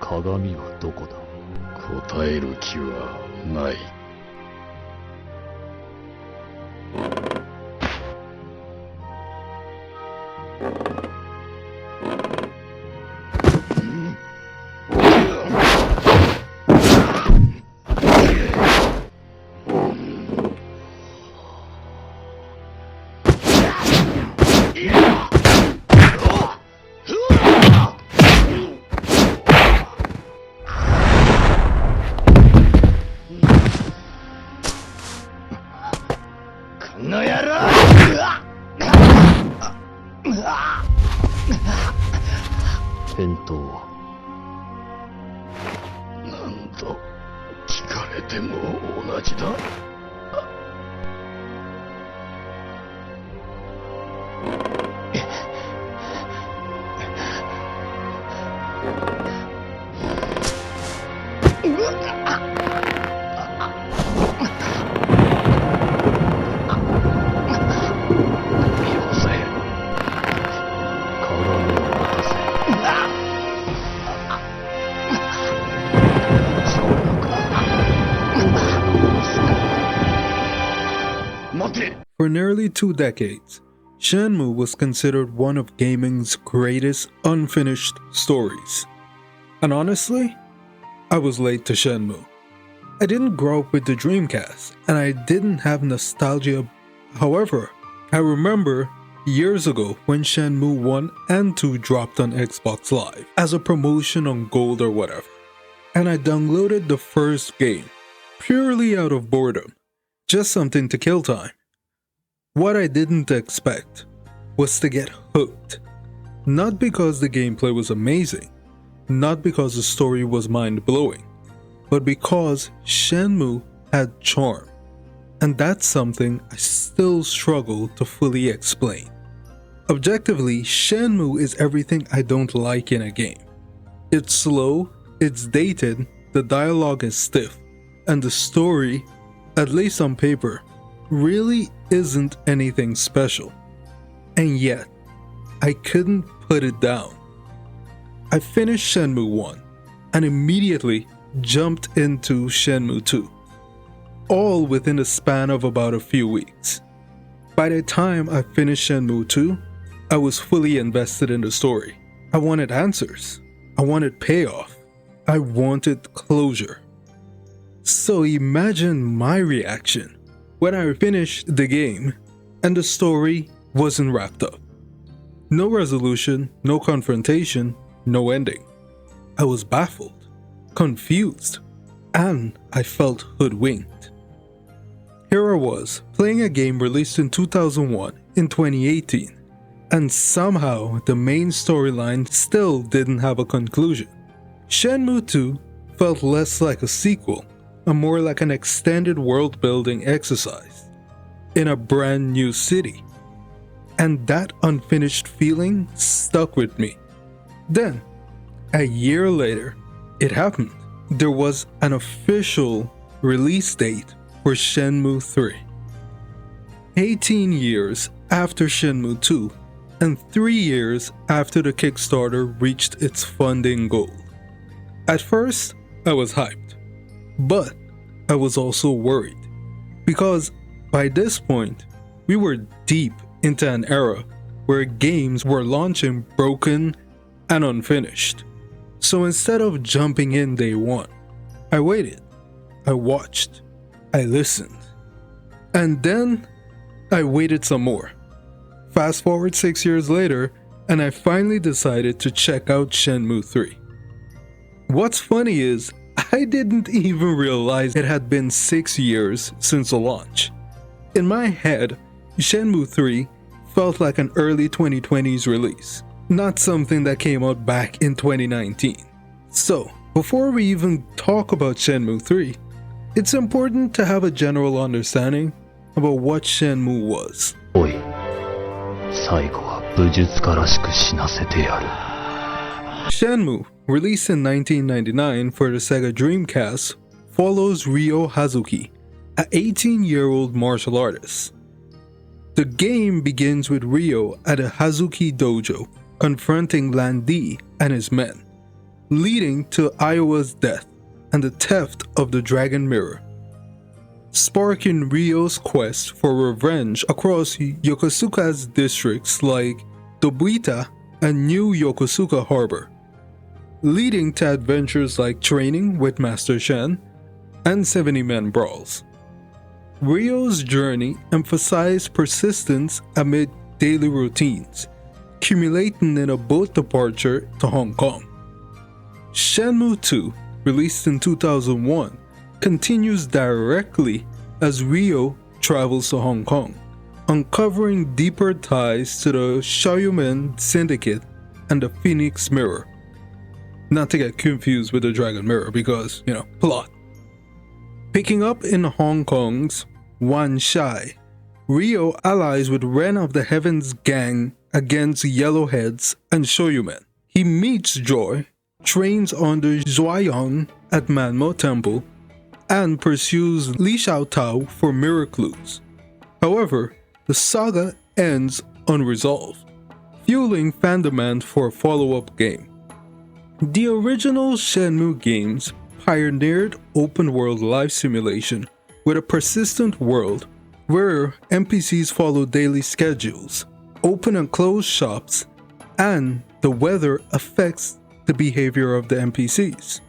鏡はどこだ。答える気はない。返答は。何度聞かれても同じだ。For nearly 2 decades, Shenmue was considered one of gaming's greatest unfinished stories. And honestly, I was late to Shenmue. I didn't grow up with the Dreamcast, and I didn't have nostalgia. However, I remember years ago when Shenmue 1 and 2 dropped on Xbox Live as a promotion on Gold or whatever. And I downloaded the first game, purely out of boredom, just something to kill time. What I didn't expect was to get hooked. Not because the gameplay was amazing, not because the story was mind-blowing, but because Shenmue had charm. And that's something I still struggle to fully explain. Objectively, Shenmue is everything I don't like in a game. It's slow, it's dated, the dialogue is stiff, and the story, at least on paper, really isn't anything special. And yet, I couldn't put it down. I finished Shenmue 1 and immediately jumped into Shenmue 2, all within a span of about a few weeks. By the time I finished Shenmue 2, I was fully invested in the story. I wanted answers. I wanted payoff. I wanted closure. So imagine my reaction when I finished the game and the story wasn't wrapped up. No resolution, no confrontation, no ending. I was baffled, confused, and I felt hoodwinked. Here I was, playing a game released in 2001 in 2018, and somehow the main storyline still didn't have a conclusion. Shenmue 2 felt less like a sequel and more like an extended world-building exercise in a brand new city. And that unfinished feeling stuck with me. Then, a year later, it happened. There was an official release date for Shenmue 3. 18 years after Shenmue 2 and 3 years after the Kickstarter reached its funding goal. At first, I was hyped. But I was also worried, because by this point, we were deep into an era where games were launching broken and unfinished. So instead of jumping in day one, I waited, I watched, I listened, and then I waited some more. Fast forward 6 years later, and I finally decided to check out Shenmue 3. What's funny is, I didn't even realize it had been 6 years since the launch. In my head, Shenmue 3 felt like an early 2020s release, not something that came out back in 2019. So, before we even talk about Shenmue 3, it's important to have a general understanding about what Shenmue was. おい、最後は武術家らしく死なせてやる。Shenmue, released in 1999 for the Sega Dreamcast, follows Ryo Hazuki, an 18-year-old martial artist. The game begins with Ryo at a Hazuki dojo, confronting Lan Di and his men. leading to Iowa's death and the theft of the Dragon Mirror, sparking Ryo's quest for revenge across Yokosuka's districts like Dobuita and New Yokosuka Harbor, leading to adventures like training with Master Shen and 70-man brawls. Ryo's journey emphasized persistence amid daily routines, culminating in a boat departure to Hong Kong. Shenmue II, released in 2001, continues directly as Ryo travels to Hong Kong, uncovering deeper ties to the Xiaoyumen Syndicate and the Phoenix Mirror. Not to get confused with the Dragon Mirror because, plot. Picking up in Hong Kong's Wan Shai, Ryo allies with Ren of the Heavens gang against Yellowheads and Shoyumen. He meets Joy, trains under Zhuayang at Manmo Temple, and pursues Li Xiaotao for mirror clues. However, the saga ends unresolved, fueling fan demand for a follow-up game. The original Shenmue games pioneered open-world life simulation with a persistent world where NPCs follow daily schedules, open and close shops, and the weather affects the behavior of the NPCs.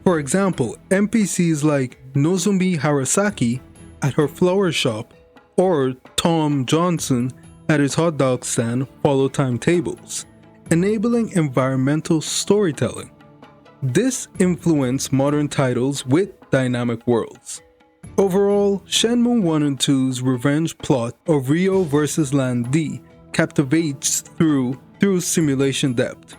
For example, NPCs like Nozumi Harasaki at her flower shop or Tom Johnson at his hot dog stand follow timetables, enabling environmental storytelling. This influenced modern titles with dynamic worlds. Overall, Shenmue 1 and 2's revenge plot of Ryo vs. Lan Di captivates through simulation depth.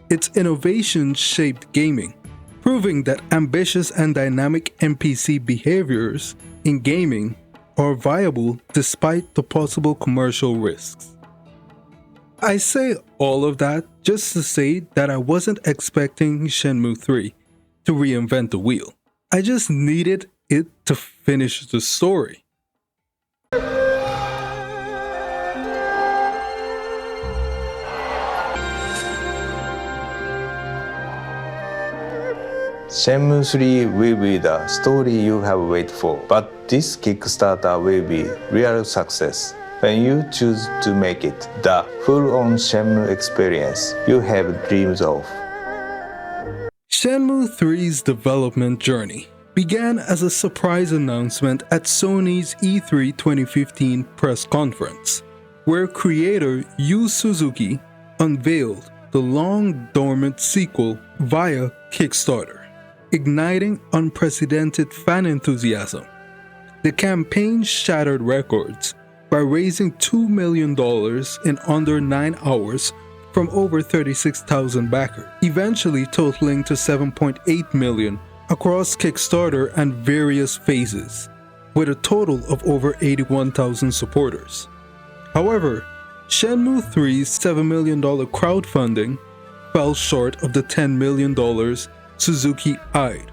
Its innovation shaped gaming, proving that ambitious and dynamic NPC behaviors in gaming are viable despite the possible commercial risks. I say all of that just to say that I wasn't expecting Shenmue 3 to reinvent the wheel. I just needed it to finish the story. Shenmue 3 will be the story you have waited for, but this Kickstarter will be real success when you choose to make it the full-on Shenmue experience you have dreamed of. Shenmue 3's development journey began as a surprise announcement at Sony's E3 2015 press conference, where creator Yu Suzuki unveiled the long-dormant sequel via Kickstarter, igniting unprecedented fan enthusiasm. The campaign shattered records by raising $2 million in under 9 hours from over 36,000 backers, eventually totaling to $7.8 million across Kickstarter and various phases, with a total of over 81,000 supporters. However, Shenmue 3's $7 million crowdfunding fell short of the $10 million Suzuki eyed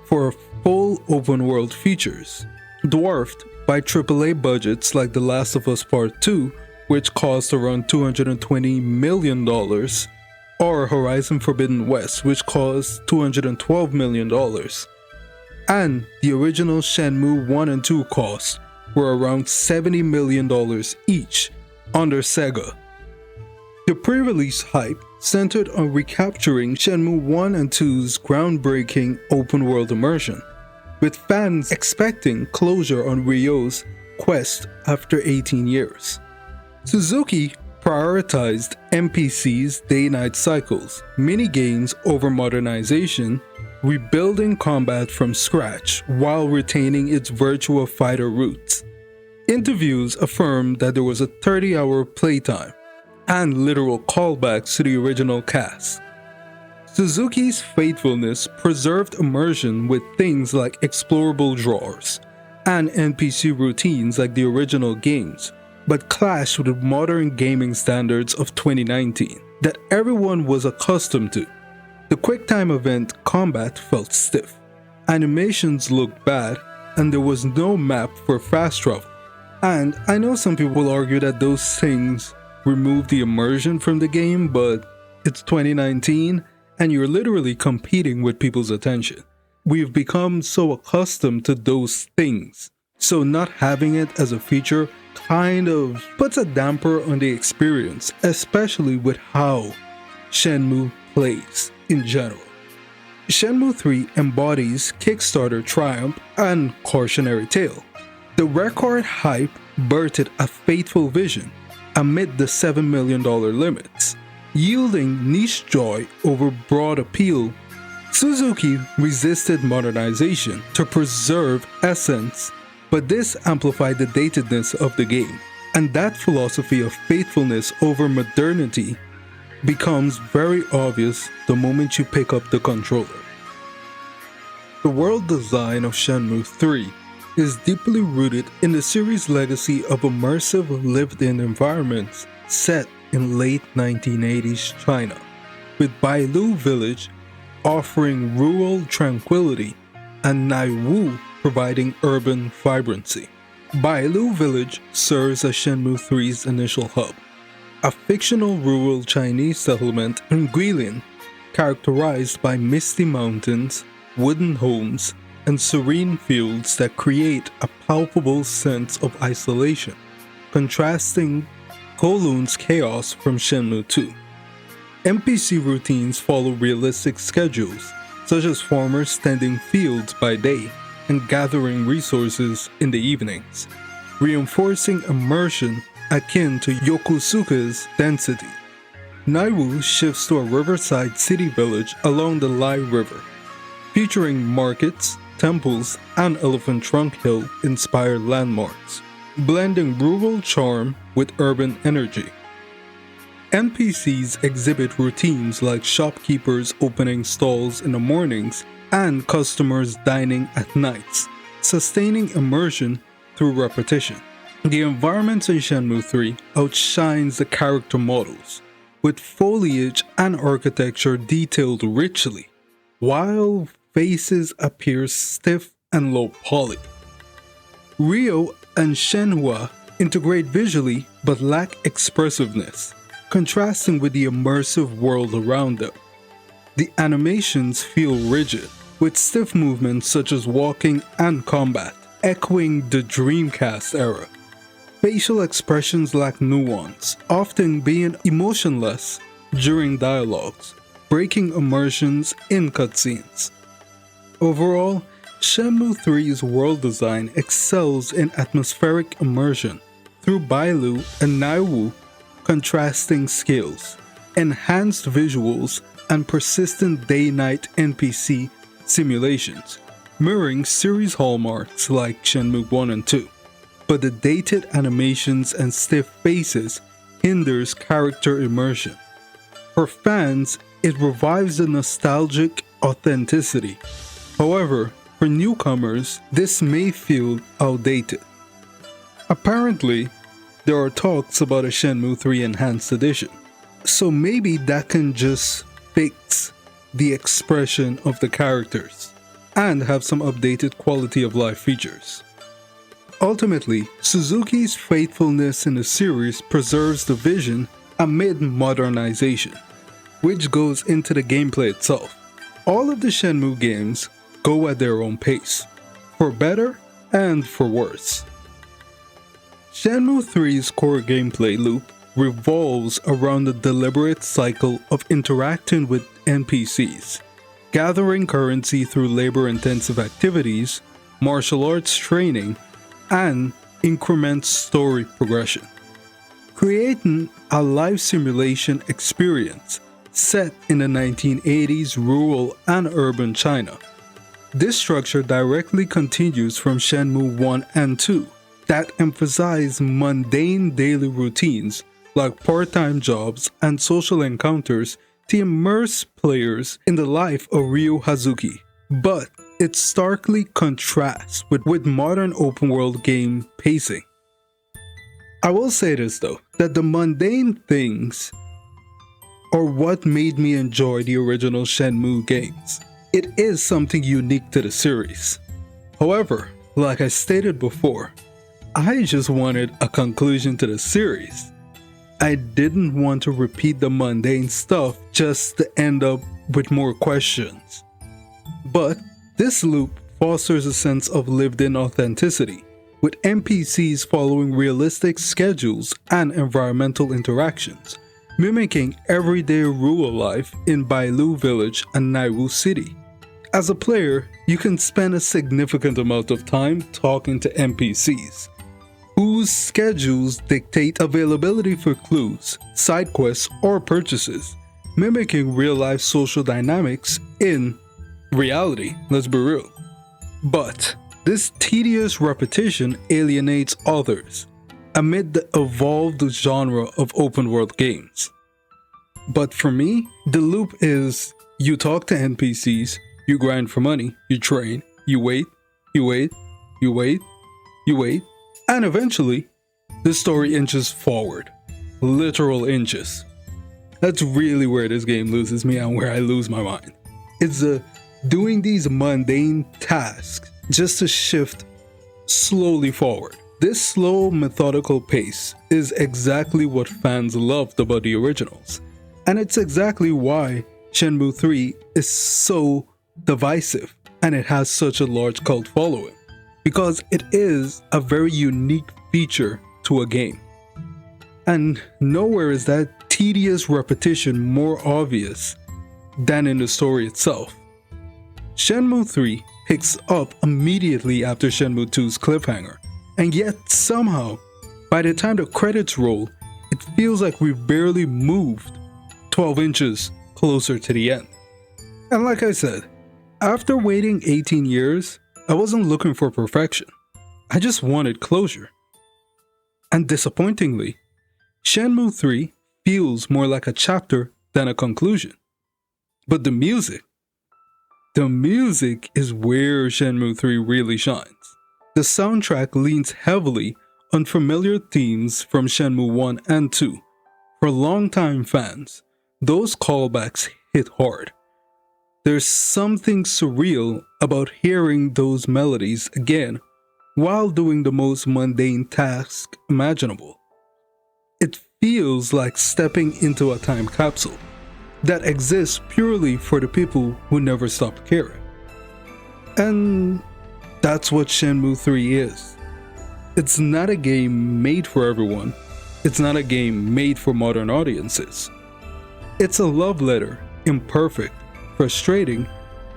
for full open-world features, dwarfed by AAA budgets like The Last of Us Part 2, which cost around $220 million, or Horizon Forbidden West, which cost $212 million, and the original Shenmue 1 and 2 costs were around $70 million each under Sega. The pre-release hype centered on recapturing Shenmue 1 and 2's groundbreaking open-world immersion, with fans expecting closure on Ryo's quest after 18 years. Suzuki prioritized NPC's day-night cycles, minigames over modernization, rebuilding combat from scratch while retaining its Virtua Fighter roots. Interviews affirmed that there was a 30-hour playtime and literal callbacks to the original cast. Suzuki's faithfulness preserved immersion with things like explorable drawers and NPC routines like the original games, but clashed with modern gaming standards of 2019 that everyone was accustomed to. The QuickTime event combat felt stiff, animations looked bad, and there was no map for fast travel. And I know some people will argue that those things remove the immersion from the game, but it's 2019 and you're literally competing with people's attention. We've become so accustomed to those things, so not having it as a feature kind of puts a damper on the experience, especially with how Shenmue plays in general. Shenmue 3 embodies Kickstarter triumph and cautionary tale. The record hype birthed a faithful vision amid the $7 million limits, yielding niche joy over broad appeal. Suzuki resisted modernization to preserve essence, but this amplified the datedness of the game, and that philosophy of faithfulness over modernity becomes very obvious the moment you pick up the controller. The world design of Shenmue III is deeply rooted in the series' legacy of immersive lived-in environments set in late 1980s China, with Bailu Village offering rural tranquility and Naiwu providing urban vibrancy. Bailu Village serves as Shenmue III's initial hub, a fictional rural Chinese settlement in Guilin, characterized by misty mountains, wooden homes, and serene fields that create a palpable sense of isolation, contrasting Kowloon's chaos from Shenmue II. NPC routines follow realistic schedules, such as farmers tending fields by day and gathering resources in the evenings, reinforcing immersion akin to Yokosuka's density. Naiwu shifts to a riverside city village along the Lai River, featuring markets, temples, and Elephant Trunk Hill inspired landmarks, blending rural charm with urban energy. NPCs exhibit routines like shopkeepers opening stalls in the mornings and customers dining at nights, sustaining immersion through repetition. The environments in Shenmue III outshines the character models, with foliage and architecture detailed richly, while faces appear stiff and low poly. Ryo and Shenhua integrate visually but lack expressiveness, contrasting with the immersive world around them. The animations feel rigid, with stiff movements such as walking and combat, echoing the Dreamcast era. Facial expressions lack nuance, often being emotionless during dialogues, breaking immersions in cutscenes. Overall, Shenmue III's world design excels in atmospheric immersion through Bailu and Naiwu contrasting skills, enhanced visuals, and persistent day-night NPC simulations, mirroring series hallmarks like Shenmue 1 and 2. But the dated animations and stiff faces hinders character immersion. For fans, it revives the nostalgic authenticity. However, for newcomers, this may feel outdated. Apparently, there are talks about a Shenmue 3 Enhanced Edition, so maybe that can just fix the expression of the characters and have some updated quality of life features. Ultimately, Suzuki's faithfulness in the series preserves the vision amid modernization, which goes into the gameplay itself. All of the Shenmue games go at their own pace, for better and for worse. Shenmue 3's core gameplay loop revolves around the deliberate cycle of interacting with NPCs, gathering currency through labor-intensive activities, martial arts training, and increment story progression, creating a life simulation experience set in the 1980s rural and urban China. This structure directly continues from Shenmue 1 and 2 that emphasize mundane daily routines like part-time jobs and social encounters to immerse players in the life of Ryo Hazuki. But it starkly contrasts with modern open-world game pacing. I will say this though, that the mundane things are what made me enjoy the original Shenmue games. It is something unique to the series. However, like I stated before, I just wanted a conclusion to the series. I didn't want to repeat the mundane stuff just to end up with more questions. But this loop fosters a sense of lived-in authenticity, with NPCs following realistic schedules and environmental interactions, mimicking everyday rural life in Bailu Village and Naiwu City. As a player, you can spend a significant amount of time talking to NPCs, whose schedules dictate availability for clues, side quests, or purchases, mimicking real-life social dynamics in reality, let's be real. But this tedious repetition alienates others amid the evolved genre of open-world games. But for me, the loop is you talk to NPCs, you grind for money, you train, you wait, you wait, you wait, you wait, and eventually, the story inches forward. Literal inches. That's really where this game loses me and where I lose my mind. It's doing these mundane tasks just to shift slowly forward. This slow, methodical pace is exactly what fans loved about the originals. And it's exactly why Shenmue III is so divisive and it has such a large cult following, because it is a very unique feature to a game. And nowhere is that tedious repetition more obvious than in the story itself. Shenmue III picks up immediately after Shenmue II's cliffhanger, and yet somehow, by the time the credits roll, it feels like we've barely moved 12 inches closer to the end. And like I said, after waiting 18 years, I wasn't looking for perfection. I just wanted closure. And disappointingly, Shenmue III feels more like a chapter than a conclusion. But the music is where Shenmue III really shines. The soundtrack leans heavily on familiar themes from Shenmue 1 and 2. For longtime fans, those callbacks hit hard. There's something surreal about hearing those melodies again while doing the most mundane task imaginable. It feels like stepping into a time capsule that exists purely for the people who never stopped caring. And that's what Shenmue 3 is. It's not a game made for everyone. It's not a game made for modern audiences. It's a love letter, imperfect, frustrating,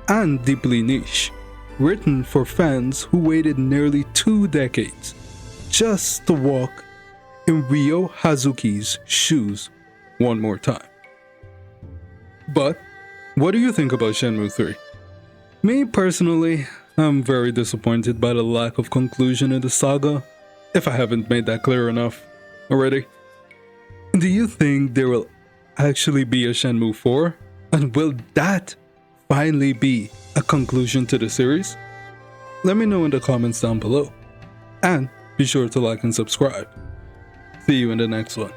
and deeply niche, written for fans who waited nearly 2 decades just to walk in Ryo Hazuki's shoes one more time. But what do you think about Shenmue 3? Me personally, I'm very disappointed by the lack of conclusion in the saga, if I haven't made that clear enough already. Do you think there will actually be a Shenmue 4? And will that finally be a conclusion to the series? Let me know in the comments down below. And be sure to like and subscribe. See you in the next one.